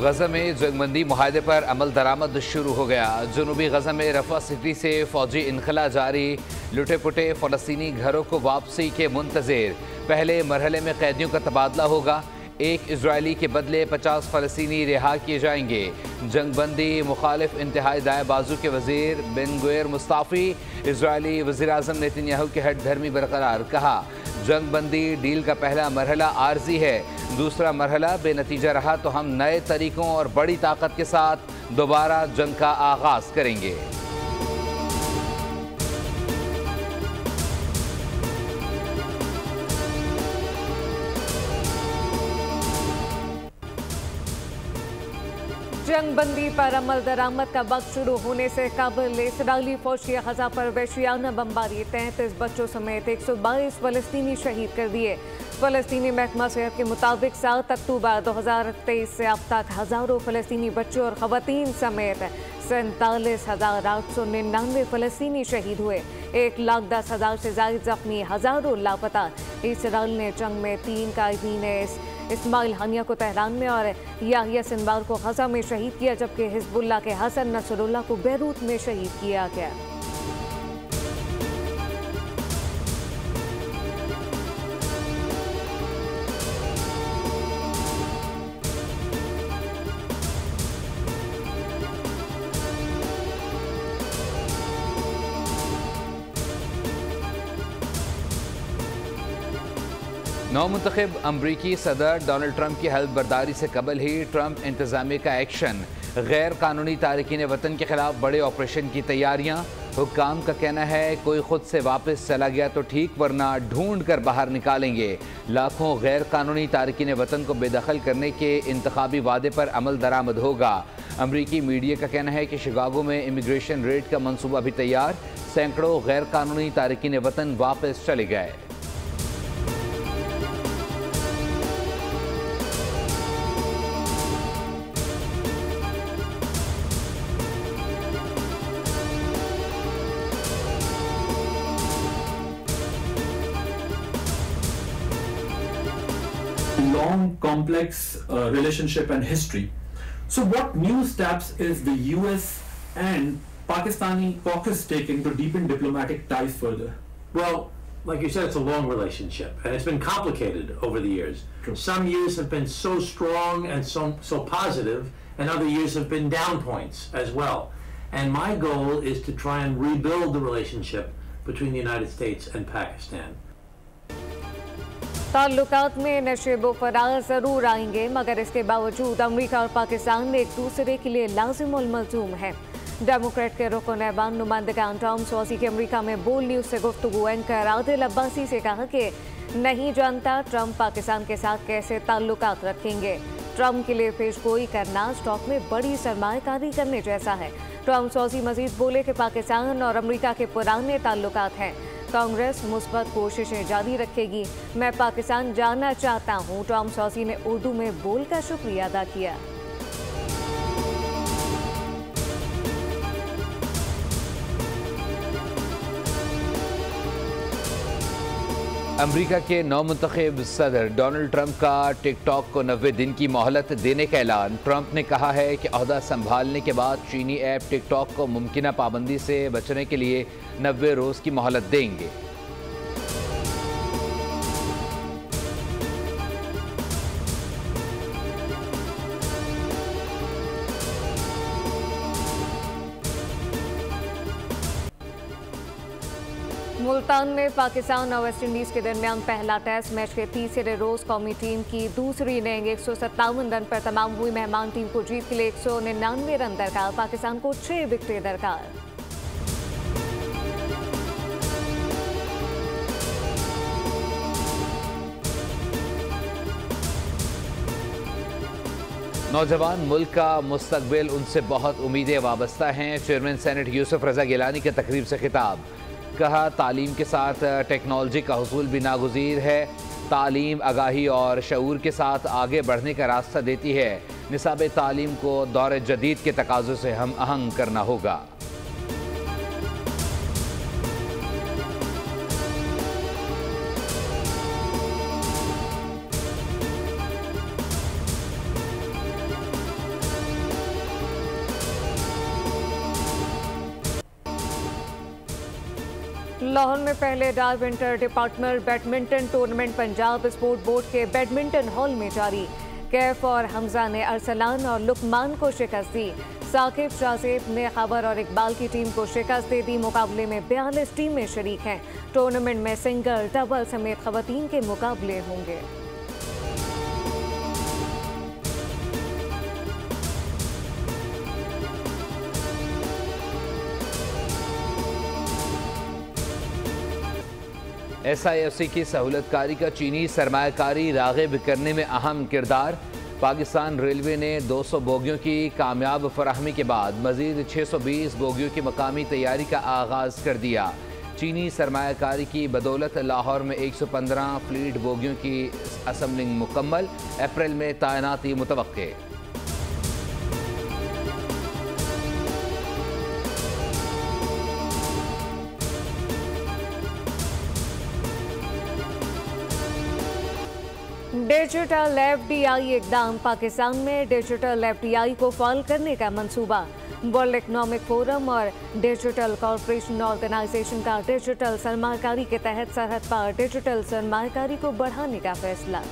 गजा में जंगबंदी मुआहदे पर अमल दरामद शुरू हो गया। जनूबी गजा में रफा सिटी से फौजी इनखला जारी। लुटे पुटे फ़लस्तीनी घरों को वापसी के मुंतज़िर। पहले मरहले में कैदियों का तबादला होगा। एक इजरायली के बदले 50 फ़लस्तीनी रिहा किए जाएंगे। जंगबंदी मुखालिफ इंतहाई दाएं बाजू के वजीर बिन गुएर मुस्ताफ़ी। इजरायली वज़ीर आज़म नेतन्याहू की हट धर्मी बरकरार। कहा, जंगबंदी डील का पहला मरहला आर्जी है, दूसरा मरहला बेनतीजा रहा तो हम नए तरीकों और बड़ी ताकत के साथ दोबारा जंग का आगाज करेंगे। जंगबंदी पर अमल दरामद का वक्त शुरू होने से कबल इसराइली फौज की गजा पर वहशियाना बमबारी 33 बच्चों समेत 122 फ़लस्तीनी शहीद कर दिए। फ़लस्तीनी महकमा सेहत के मुताबिक 7 अक्टूबर 2023 से अब तक हज़ारों फ़लस्तीनी बच्चों और ख़वातीन समेत 47,899 फ़लस्तीनी शहीद हुए। 1,10,000 से ज़ायद जख्मी, हज़ारों लापता। इसराइल ने जंग में 3 कायदीन इस्माइल हानिया को तेहरान में और याहिया सिनवार को गजा में शहीद किया, जबकि हिजबुल्लाह के हसन नसरुल्लाह को बैरूत में शहीद किया गया। नौमुंतखब अमरीकी सदर डोनाल्ड ट्रंप की हल्फ बर्दारी से कबल ही ट्रंप इंतजामिया का एक्शन। गैर कानूनी तारकीन वतन के खिलाफ बड़े ऑपरेशन की तैयारियां। हुक्काम का कहना है, कोई खुद से वापस चला गया तो ठीक, वरना ढूंढ कर बाहर निकालेंगे। लाखों गैर कानूनी तारकीन वतन को बेदखल करने के इंतखाबी वादे पर अमल दरामद होगा। अमरीकी मीडिया का कहना है कि शिकागो में इमिग्रेशन रेड का मनसूबा भी तैयार। सैकड़ों गैर कानूनी तारकीन वतन वापस चले गए। Long, complex relationship and history. So what new steps is the US and Pakistani caucus taking to deepen diplomatic ties further? Well, like you said, it's a long relationship and it's been complicated over the years. True. Some years have been so strong and so positive, and other years have been down points as well. And my goal is to try and rebuild the relationship between the United States and Pakistan. ताल्लुकात में नशेबो फरार ज़रूर आएंगे, मगर इसके बावजूद अमरीका और पाकिस्तान एक दूसरे के लिए लाजिम और मलजूम है। डेमोक्रेट के रुकन ऐवान नुमाइंदगान टॉम सॉजी की अमरीका में बोल न्यूज़ से गुफ्तगू एंकर आदिल अब्बासी से कहा कि नहीं जानता ट्रंप पाकिस्तान के साथ कैसे ताल्लुकात रखेंगे। ट्रंप के लिए पेशगोई करना स्टॉक में बड़ी सरमायाकारी करने जैसा है। टॉम सॉजी मजीद बोले कि पाकिस्तान और अमरीका के पुराने ताल्लुकात हैं। कांग्रेस मुस्बत कोशिशें जारी रखेगी। मैं पाकिस्तान जाना चाहता हूं, टॉम सॉजी ने उर्दू में बोलकर शुक्रिया अदा किया। अमरीका के नौमुंतखब सदर डोनाल्ड ट्रंप का टिकटॉक को 90 दिन की मोहलत देने का ऐलान। ट्रंप ने कहा है कि ओहदा संभालने के बाद चीनी ऐप टिकटॉक को मुमकिना पाबंदी से बचने के लिए 90 रोज़ की मोहलत देंगे। मुल्तान में पाकिस्तान और वेस्ट इंडीज के दरमियान पहला टेस्ट मैच के तीसरे रोज कौमी टीम की दूसरी इनिंग 157 रन पर तमाम हुई। मेहमान टीम को जीत के लिए 199 रन दरकार, पाकिस्तान को 6 विकेटें दरकार। नौजवान मुल्क का मुस्तकबिल, उनसे बहुत उम्मीदें वाबस्ता हैं। चेयरमैन सेनेट यूसुफ रजा गिलानी के तकरीब से खिताब। कहा, तालीम के साथ टेक्नोलॉजी का हुसूल भी नागुज़ीर है। तालीम आगाही और शऊर के साथ आगे बढ़ने का रास्ता देती है। निसाब तालीम को दौर जदीद के तकाज़ों से हम आहंग करना होगा। लाहौर में पहले dive inter department badminton tournament Punjab sport board के बैडमिंटन हॉल में जारी। कैफ और हमजा ने अरसलान और लुकमान को शिकस्त दी। साकिब, शाहजेब ने खबर और इकबाल की टीम को शिकस्त दे दी। मुकाबले में 42 टीमें शरीक हैं। टूर्नामेंट में सिंगल, डबल समेत खवातीन के मुकाबले होंगे। SIFC की सहूलतकारी का चीनी सरमायाकारी राग़िब करने में अहम किरदार। पाकिस्तान रेलवे ने 200 बोगियों की कामयाब फराहमी के बाद मजीद 620 बोगियों की मकामी तैयारी का आगाज़ कर दिया। चीनी सरमायाकारी की बदौलत लाहौर में 115 फ्लीट बोगियों की असम्बलिंग मुकम्मल। अप्रैल में तैनाती मुतवक्के। डिजिटल FDI इकदाम। पाकिस्तान में डिजिटल FDI को फॉल करने का मंसूबा। वर्ल्ड इकनॉमिक फोरम और डिजिटल कॉरपोरेशन ऑर्गेनाइजेशन का डिजिटल सरमायाकारी के तहत सरहद पार डिजिटल सरमायाकारी को बढ़ाने का फैसला।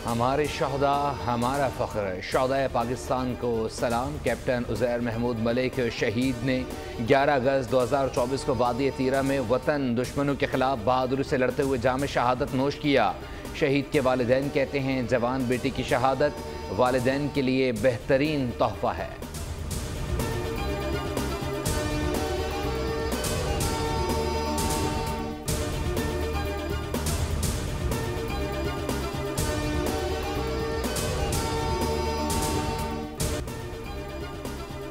हमारे शहदा हमारा फ़ख्र। शहदाए पाकिस्तान को सलाम। कैप्टन उज़ैर महमूद मलिक शहीद ने 11 अगस्त 2024 को वादी तीरा में वतन दुश्मनों के खिलाफ बहादुरी से लड़ते हुए जाम शहादत नोश किया। शहीद के वालिदैन कहते हैं, जवान बेटी की शहादत वालिदैन के लिए बेहतरीन तोहफ़ा है।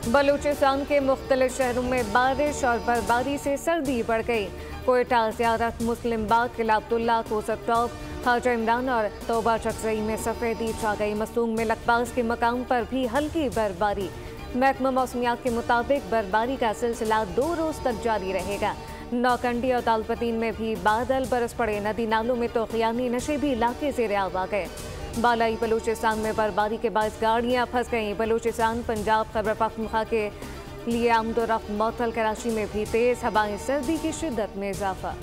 बलूचिस्तान के मुख्तलिफ शहरों में बारिश और बर्फबारी से सर्दी बढ़ गई। कोयटा, ज़ियारत, मुस्लिम बाग, किला अब्दुल्ला, कोसक टॉप, ख्वाजा इमरान और तोबा चकजई में सफ़ेदी छा गई। मसूंग में लकबास के मकाम पर भी हल्की बर्फबारी। महकमा मौसमियात के मुताबिक बर्फबारी का सिलसिला 2 रोज़ तक जारी रहेगा। नौकंडी और दालपतीन में भी बादल बरस पड़े। नदी नालों में तो खियानी नशेबी इलाके से रियाब आ गए। बालाई बलूचिस्तान में बर्फबारी के बाद गाड़ियां फंस गईं। बलूचिस्तान, पंजाब, खैबर पख्तूनख्वा के लिए आमदोरफ्त मअतल। कराची में भी तेज हवाएं, सर्दी की शिद्दत में इजाफा।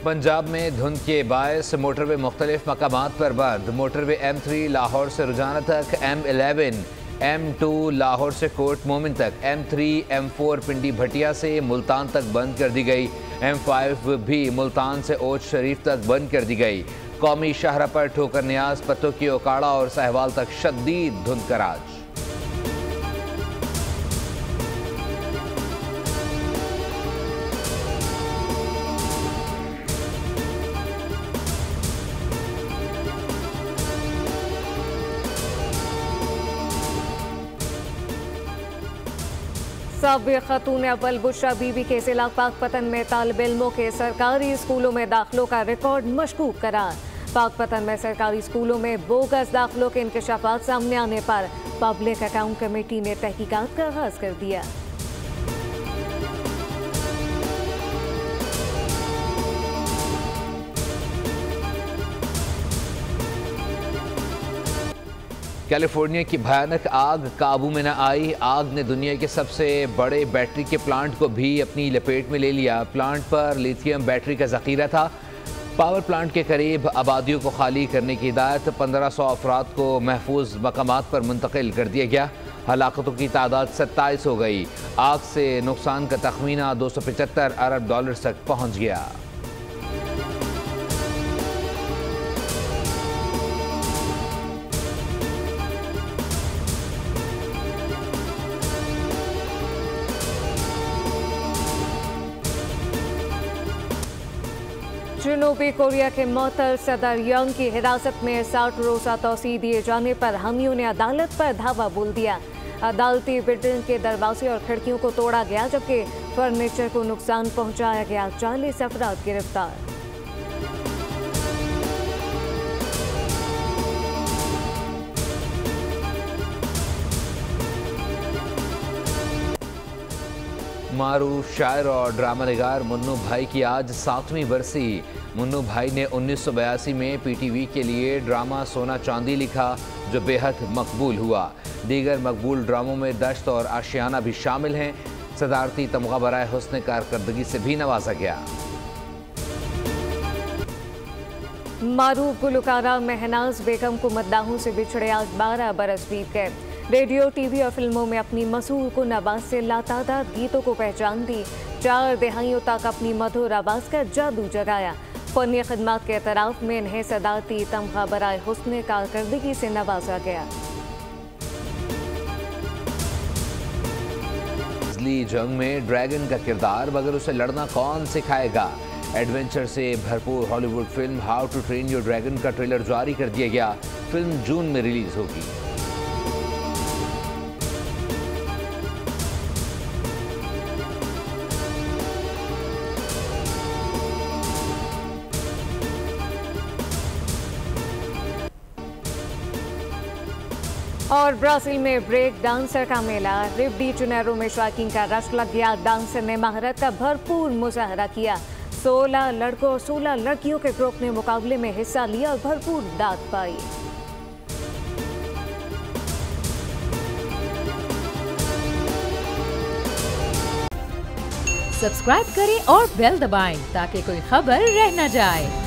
पंजाब में धुंध के बायस मोटरवे मुख्तलिफ मकामात पर बंद। मोटरवे M3 लाहौर से रुझाना तक, M11 M2 लाहौर से कोट मोमिन तक, M3 M4 पिंडी भटिया से मुल्तान तक बंद कर दी गई। M5 भी मुल्तान से ओच शरीफ तक बंद कर दी गई। कौमी शाहरा पर ठोकर न्याज, पत्तों की ओकाड़ा और सहवाल तक शदीद धुंध का राज। साबिक़ खातून अव्वल बुशरा बीबी के ज़िला पाकपतन में तालिब इल्मों के सरकारी स्कूलों में दाखिलों का रिकॉर्ड मशकूक करार। पाकपतन में सरकारी स्कूलों में बोगस दाखिलों के इंकशाफात सामने आने पर पब्लिक अकाउंट कमेटी ने तहकीकात का आगाज कर दिया। कैलिफोर्निया की भयानक आग काबू में न आई। आग ने दुनिया के सबसे बड़े बैटरी के प्लांट को भी अपनी लपेट में ले लिया। प्लांट पर लिथियम बैटरी का जखीरा था। पावर प्लांट के करीब आबादियों को खाली करने की हिदायत। 1500 अफराद को महफूज मकामात पर मुंतकिल कर दिया गया। हलाकतों की तादाद 27 हो गई। आग से नुकसान का तखमीना $275 अरब तक पहुँच गया। जनूबी कोरिया के मुअत्तल सदर यंग की हिरासत में 60 रोज़ा तौसीह दिए जाने पर हामियों ने अदालत पर धावा बोल दिया। अदालती बिल्डिंग के दरवाजे और खिड़कियों को तोड़ा गया, जबकि फर्नीचर को नुकसान पहुंचाया गया। 40 अफराद गिरफ्तार। मारूफ शायर और ड्रामा निगार मुन्नू भाई की आज 7वीं बरसी। मुन्नू भाई ने 1982 में पीटीवी के लिए ड्रामा सोना चांदी लिखा, जो बेहद मकबूल हुआ। दीगर मकबूल ड्रामों में दश्त और आशियाना भी शामिल हैं। सदारती तमगा बराए हुस्न कारकर्दगी से भी नवाजा गया। मारूफ गुलकारा महनाज बेगम को मद्दाहों से बिछड़े आज 12 बरस बीत गए। रेडियो, टीवी और फिल्मों में अपनी मसूल को आवाज से लातादाद गीतों को पहचान दी। 4 दहाइयों तक अपनी मधुर आवाज का जादू जगाया। फनी खिदमत के एतराफ में इन्हें सदारती तमगा बराए हुस्न कारकर्दगी से नवाजा गया। जंग में ड्रैगन का किरदार, मगर उसे लड़ना कौन सिखाएगा? एडवेंचर से भरपूर Hollywood film how to train your dragon का ट्रेलर जारी कर दिया गया। फिल्म जून में रिलीज होगी। और ब्राजील में ब्रेक डांसर का मेला। रियो डी जनेरो में शायकीन का रश लग गया। डांसर ने महारत का भरपूर मुजाहरा किया। 16 लड़कों और 16 लड़कियों के ग्रुप ने मुकाबले में हिस्सा लिया और भरपूर दाद पाई। सब्सक्राइब करें और बेल दबाएं ताकि कोई खबर रह न जाए।